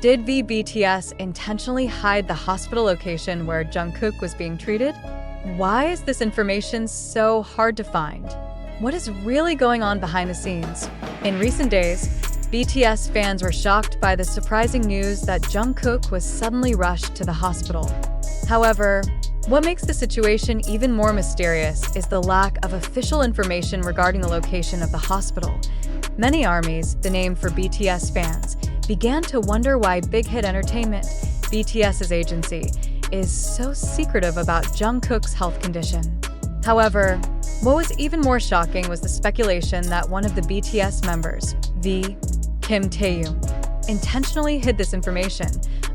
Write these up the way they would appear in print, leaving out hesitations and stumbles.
Did BTS intentionally hide the hospital location where Jungkook was being treated? Why is this information so hard to find? What is really going on behind the scenes? In recent days, BTS fans were shocked by the surprising news that Jungkook was suddenly rushed to the hospital. However, what makes the situation even more mysterious is the lack of official information regarding the location of the hospital. Many ARMYs, the name for BTS fans, began to wonder why Big Hit Entertainment, BTS's agency, is so secretive about Jungkook's health condition. However, what was even more shocking was the speculation that one of the BTS members, V, Kim Taehyung, intentionally hid this information.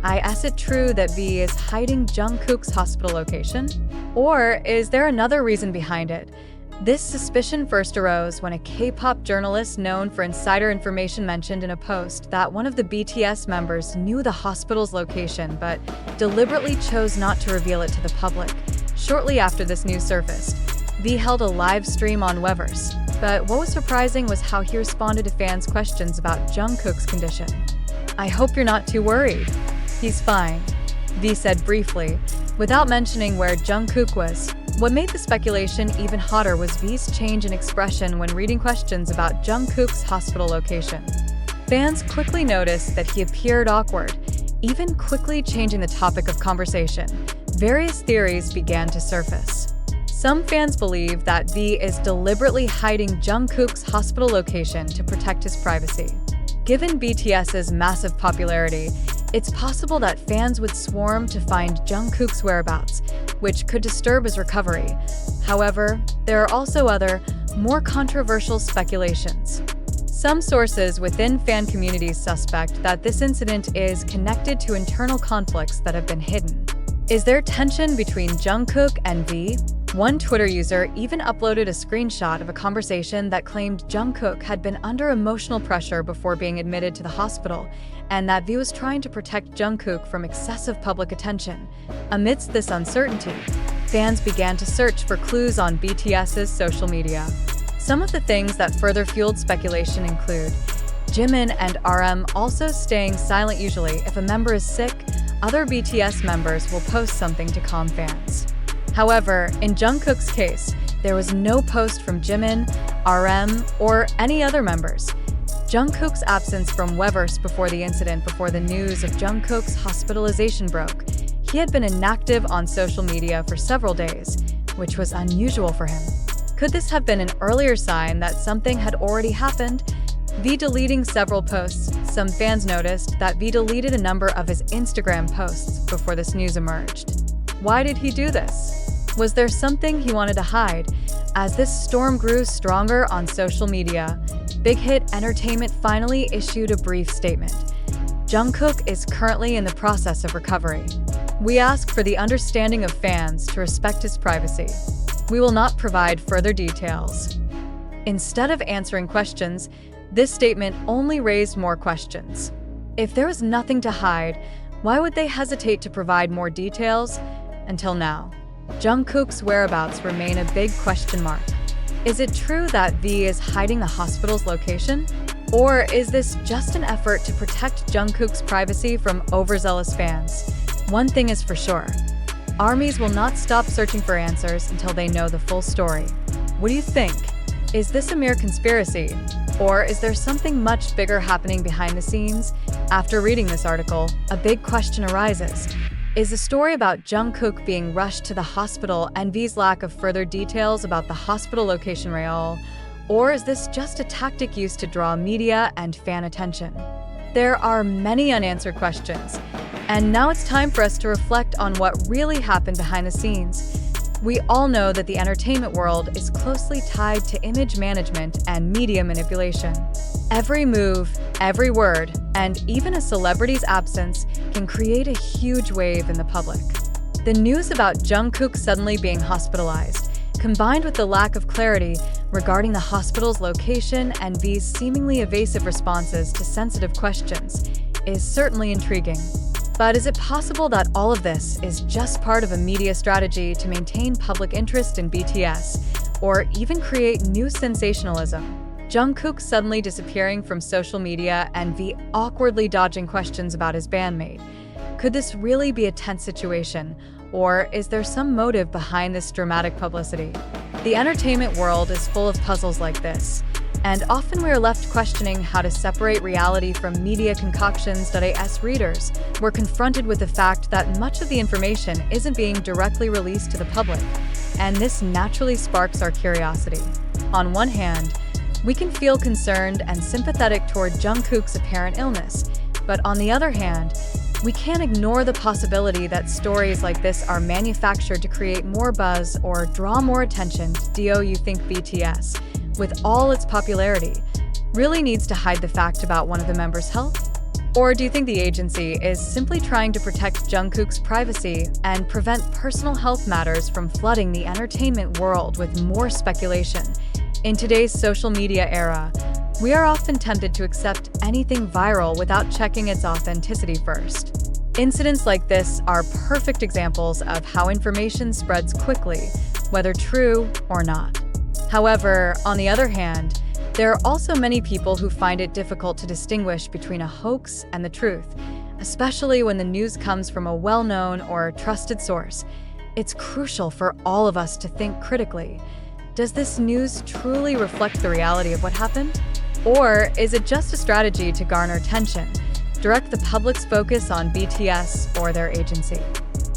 Is it true that V is hiding Jungkook's hospital location? Or is there another reason behind it? This suspicion first arose when a K-pop journalist known for insider information mentioned in a post that one of the BTS members knew the hospital's location but deliberately chose not to reveal it to the public. Shortly after this news surfaced, V held a live stream on Weverse, but what was surprising was how he responded to fans' questions about Jungkook's condition. "I hope you're not too worried. He's fine," V said briefly, without mentioning where Jungkook was. What made the speculation even hotter was V's change in expression when reading questions about Jungkook's hospital location. Fans quickly noticed that he appeared awkward, even quickly changing the topic of conversation. Various theories began to surface. Some fans believe that V is deliberately hiding Jungkook's hospital location to protect his privacy. Given BTS's massive popularity, it's possible that fans would swarm to find Jungkook's whereabouts, which could disturb his recovery. However, there are also other, more controversial speculations. Some sources within fan communities suspect that this incident is connected to internal conflicts that have been hidden. Is there tension between Jungkook and V? One Twitter user even uploaded a screenshot of a conversation that claimed Jungkook had been under emotional pressure before being admitted to the hospital, and that V was trying to protect Jungkook from excessive public attention. Amidst this uncertainty, fans began to search for clues on BTS's social media. Some of the things that further fueled speculation include Jimin and RM also staying silent. Usually, if a member is sick, other BTS members will post something to calm fans. However, in Jungkook's case, there was no post from Jimin, RM, or any other members. Jungkook's absence from Weverse before the incident, before the news of Jungkook's hospitalization broke, he had been inactive on social media for several days, which was unusual for him. Could this have been an earlier sign that something had already happened? V deleting several posts. Some fans noticed that V deleted a number of his Instagram posts before this news emerged. Why did he do this? Was there something he wanted to hide? As this storm grew stronger on social media, Big Hit Entertainment finally issued a brief statement. Jungkook is currently in the process of recovery. We ask for the understanding of fans to respect his privacy. We will not provide further details. Instead of answering questions, this statement only raised more questions. If there was nothing to hide, why would they hesitate to provide more details? Until now, Jungkook's whereabouts remain a big question mark. Is it true that V is hiding the hospital's location? Or is this just an effort to protect Jungkook's privacy from overzealous fans? One thing is for sure, ARMYs will not stop searching for answers until they know the full story. What do you think? Is this a mere conspiracy? Or is there something much bigger happening behind the scenes? After reading this article, a big question arises. Is the story about Jungkook being rushed to the hospital and V's lack of further details about the hospital location real? Or is this just a tactic used to draw media and fan attention? There are many unanswered questions, and now it's time for us to reflect on what really happened behind the scenes. We all know that the entertainment world is closely tied to image management and media manipulation. Every move, every word, and even a celebrity's absence can create a huge wave in the public. The news about Jungkook suddenly being hospitalized, combined with the lack of clarity regarding the hospital's location and V's seemingly evasive responses to sensitive questions, is certainly intriguing. But is it possible that all of this is just part of a media strategy to maintain public interest in BTS, or even create new sensationalism? Jungkook suddenly disappearing from social media and V awkwardly dodging questions about his bandmate. Could this really be a tense situation, or is there some motive behind this dramatic publicity? The entertainment world is full of puzzles like this, and often we are left questioning how to separate reality from media concoctions. As readers, we're confronted with the fact that much of the information isn't being directly released to the public, and this naturally sparks our curiosity. On one hand, we can feel concerned and sympathetic toward Jungkook's apparent illness, but on the other hand, we can't ignore the possibility that stories like this are manufactured to create more buzz or draw more attention. Do you think BTS, with all its popularity, really needs to hide the fact about one of the members' health? Or do you think the agency is simply trying to protect Jungkook's privacy and prevent personal health matters from flooding the entertainment world with more speculation? In today's social media era, we are often tempted to accept anything viral without checking its authenticity first. Incidents like this are perfect examples of how information spreads quickly, whether true or not. However, on the other hand, there are also many people who find it difficult to distinguish between a hoax and the truth, especially when the news comes from a well-known or trusted source. It's crucial for all of us to think critically. Does this news truly reflect the reality of what happened? Or is it just a strategy to garner attention, direct the public's focus on BTS or their agency?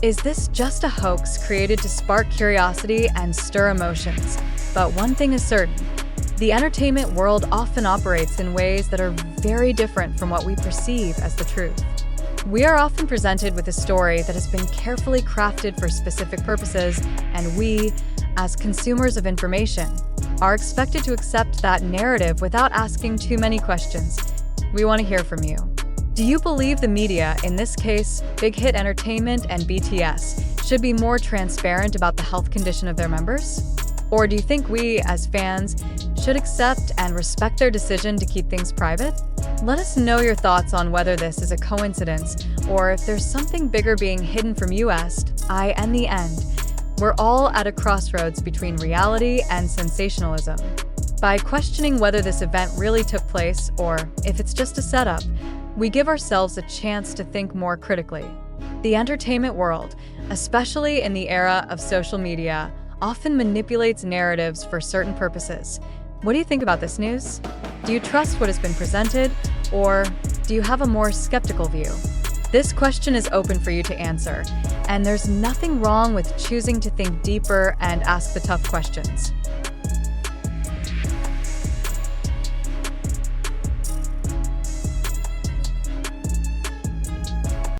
Is this just a hoax created to spark curiosity and stir emotions? But one thing is certain, the entertainment world often operates in ways that are very different from what we perceive as the truth. We are often presented with a story that has been carefully crafted for specific purposes, and we, as consumers of information, are expected to accept that narrative without asking too many questions. We want to hear from you. Do you believe the media, in this case, Big Hit Entertainment and BTS, should be more transparent about the health condition of their members? Or do you think we, as fans, should accept and respect their decision to keep things private? Let us know your thoughts on whether this is a coincidence or if there's something bigger being hidden from you. In the end, we're all at a crossroads between reality and sensationalism. By questioning whether this event really took place or if it's just a setup, we give ourselves a chance to think more critically. The entertainment world, especially in the era of social media, often manipulates narratives for certain purposes. What do you think about this news? Do you trust what has been presented, or do you have a more skeptical view? This question is open for you to answer, and there's nothing wrong with choosing to think deeper and ask the tough questions.